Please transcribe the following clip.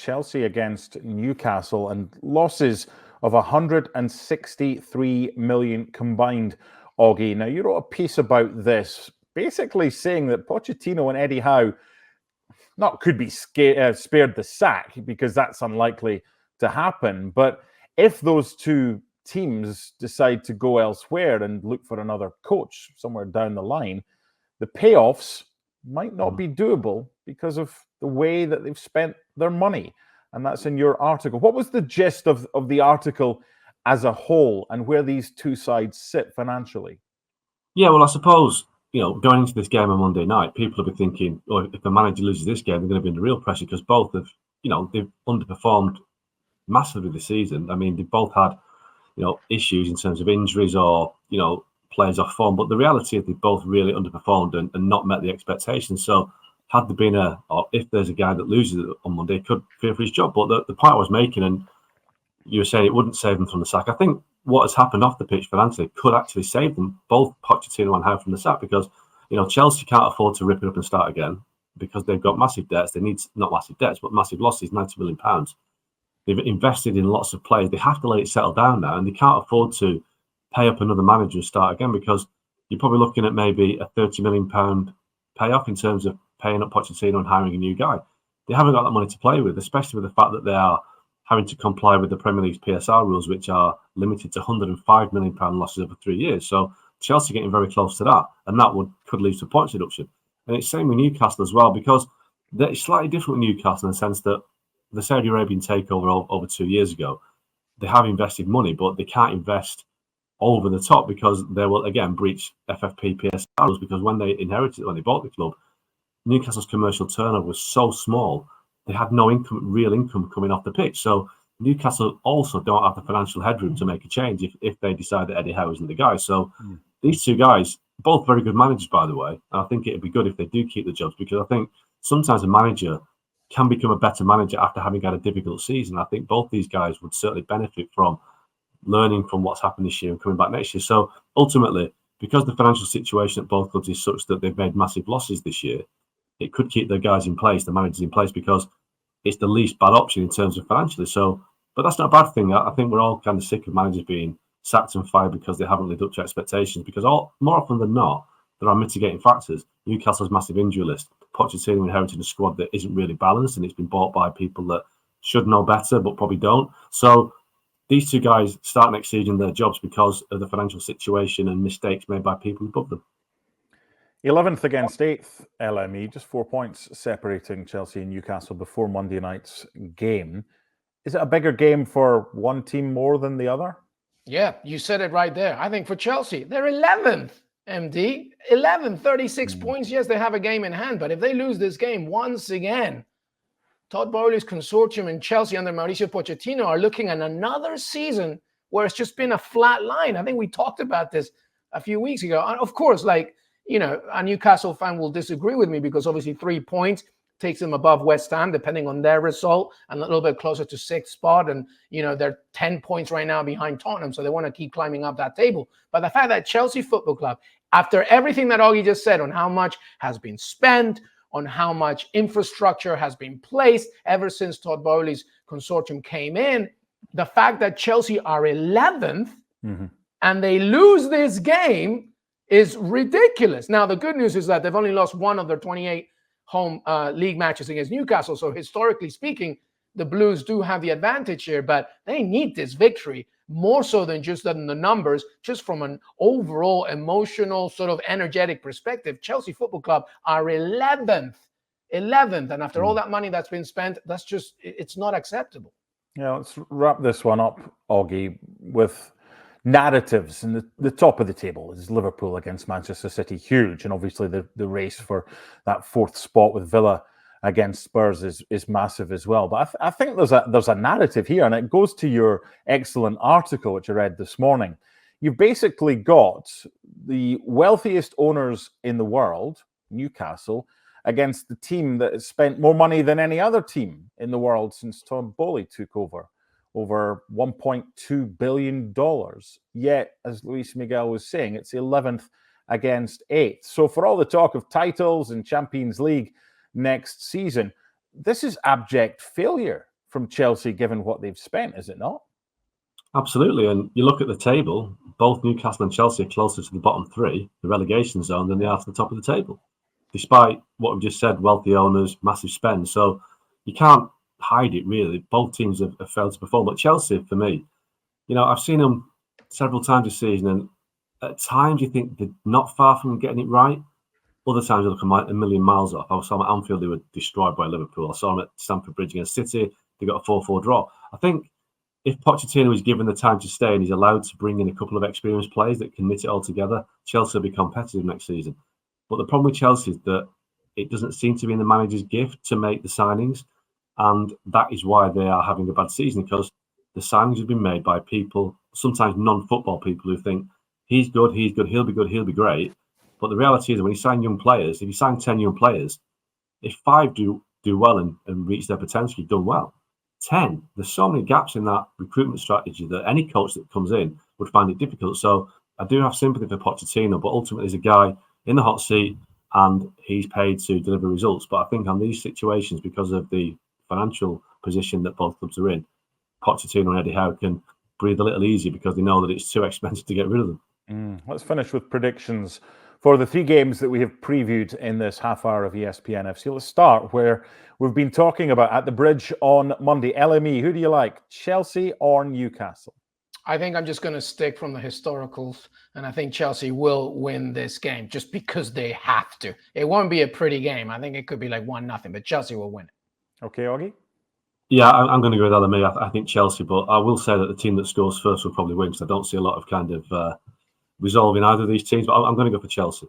Chelsea against Newcastle, and losses of 163 million combined, Oggy. Now, you wrote a piece about this, basically saying that Pochettino and Eddie Howe could be spared the sack, because that's unlikely to happen. But if those two teams decide to go elsewhere and look for another coach somewhere down the line, the payoffs might not be doable because of the way that they've spent their money. And that's in your article. What was the gist of the article as a whole, and where these two sides sit financially? Yeah, well, I suppose, going into this game on Monday night, people will be thinking, if the manager loses this game, they're going to be under real pressure, because both have, they've underperformed massively this season. I mean, they've both had, issues in terms of injuries or, players off form. But the reality is they've both really underperformed and not met the expectations. So had there been or if there's a guy that loses on Monday, it could fear for his job. But the point I was making, and you were saying it wouldn't save them from the sack, I think what has happened off the pitch financially could actually save them, both Pochettino and Howe, from the sack, because Chelsea can't afford to rip it up and start again, because they've got massive debts. They need not massive debts, but massive losses, £90 million. They've invested in lots of players. They have to let it settle down now, and they can't afford to pay up another manager and start again, because you're probably looking at maybe a £30 million payoff in terms of paying up Pochettino and hiring a new guy. They haven't got that money to play with, especially with the fact that they are having to comply with the Premier League's PSR rules, which are limited to £105 million losses over 3 years. So Chelsea getting very close to that, and that could lead to a points reduction. And it's the same with Newcastle as well, because it's slightly different with Newcastle in the sense that the Saudi Arabian takeover over 2 years ago, they have invested money, but they can't invest over the top, because they will again breach FFP PSR rules, because when they bought the club, Newcastle's commercial turnover was so small, they had no real income coming off the pitch. So Newcastle also don't have the financial headroom to make a change if they decide that Eddie Howe isn't the guy. So these two guys, both very good managers, by the way, and I think it'd be good if they do keep the jobs, because I think sometimes a manager can become a better manager after having had a difficult season. I think both these guys would certainly benefit from learning from what's happened this year and coming back next year. So ultimately, because the financial situation at both clubs is such that they've made massive losses this year, it could keep their guys in place, the managers in place, because it's the least bad option in terms of financially. So, but that's not a bad thing. I think we're all kind of sick of managers being sacked and fired because they haven't lived up to expectations, because more often than not, there are mitigating factors. Newcastle's massive injury list. Pochettino inherited a squad that isn't really balanced, and it's been bought by people that should know better but probably don't. So these two guys start next season their jobs because of the financial situation and mistakes made by people above them. 11th against 8th, LME, just 4 points separating Chelsea and Newcastle before Monday night's game. Is it a bigger game for one team more than the other? Yeah, you said it right there. I think for Chelsea, they're 11th, MD. 11, 36 points. Yes, they have a game in hand, but if they lose this game once again, Todd Bowley's consortium and Chelsea under Mauricio Pochettino are looking at another season where it's just been a flat line. I think we talked about this a few weeks ago. And of course, a Newcastle fan will disagree with me, because obviously 3 points takes them above West Ham, depending on their result, and a little bit closer to 6th spot. And, they're 10 points right now behind Tottenham, so they want to keep climbing up that table. But the fact that Chelsea Football Club, after everything that Oggy just said on how much has been spent, on how much infrastructure has been placed ever since Todd Bowley's consortium came in, the fact that Chelsea are 11th and they lose this game is ridiculous. Now, the good news is that they've only lost one of their 28 home league matches against Newcastle. So historically speaking, the Blues do have the advantage here, but they need this victory more so than just in the numbers, just from an overall emotional sort of energetic perspective. Chelsea Football Club are 11th. And after all that money that's been spent, it's not acceptable. Yeah, let's wrap this one up, Oggy, with narratives. And the top of the table is Liverpool against Manchester City, huge. And obviously the race for that 4th spot with Villa against Spurs is massive as well. But I think there's a narrative here, and it goes to your excellent article, which I read this morning. You've basically got the wealthiest owners in the world, Newcastle, against the team that has spent more money than any other team in the world since Todd Bowley took over $1.2 billion. Yet, as Luis Miguel was saying, it's 11th against 8th. So for all the talk of titles and Champions League next season, this is abject failure from Chelsea, given what they've spent, is it not? Absolutely. And you look at the table, both Newcastle and Chelsea are closer to the bottom three, the relegation zone, than they are to the top of the table, despite what we've just said, wealthy owners, massive spend. So you can't hide it, really. Both teams have failed to perform. But Chelsea, for me, I've seen them several times this season, and at times you think they're not far from getting it right. Other times you look a million miles off. I saw them at Anfield, they were destroyed by Liverpool. I saw them at Stamford Bridge against City, they got a 4-4 draw. I think if Pochettino is given the time to stay and he's allowed to bring in a couple of experienced players that can knit it all together, Chelsea will be competitive next season. But the problem with Chelsea is that it doesn't seem to be in the manager's gift to make the signings. And that is why they are having a bad season, because the signings have been made by people, sometimes non-football people, who think he's good, he'll be good, he'll be great. But the reality is that when you sign young players, if you sign 10 young players, if 5 do well and reach their potential, you've done well. 10, there's so many gaps in that recruitment strategy that any coach that comes in would find it difficult. So I do have sympathy for Pochettino, but ultimately he's a guy in the hot seat and he's paid to deliver results. But I think on these situations, because of the financial position that both clubs are in, Pochettino and Eddie Howe can breathe a little easier because they know that it's too expensive to get rid of them. Let's finish with predictions for the 3 games that we have previewed in this half hour of ESPN FC. Let's start where we've been talking about at the Bridge on Monday. LME, who do you like, Chelsea or Newcastle? I think I'm just going to stick from the historicals, and I think Chelsea will win this game just because they have to. It won't be a pretty game. I think it could be like 1-0, but Chelsea will win it. Okay, Augie? Yeah, I'm going to go with LME. I think Chelsea, but I will say that the team that scores first will probably win, because I don't see a lot of kind of resolving either of these teams, but I'm going to go for Chelsea.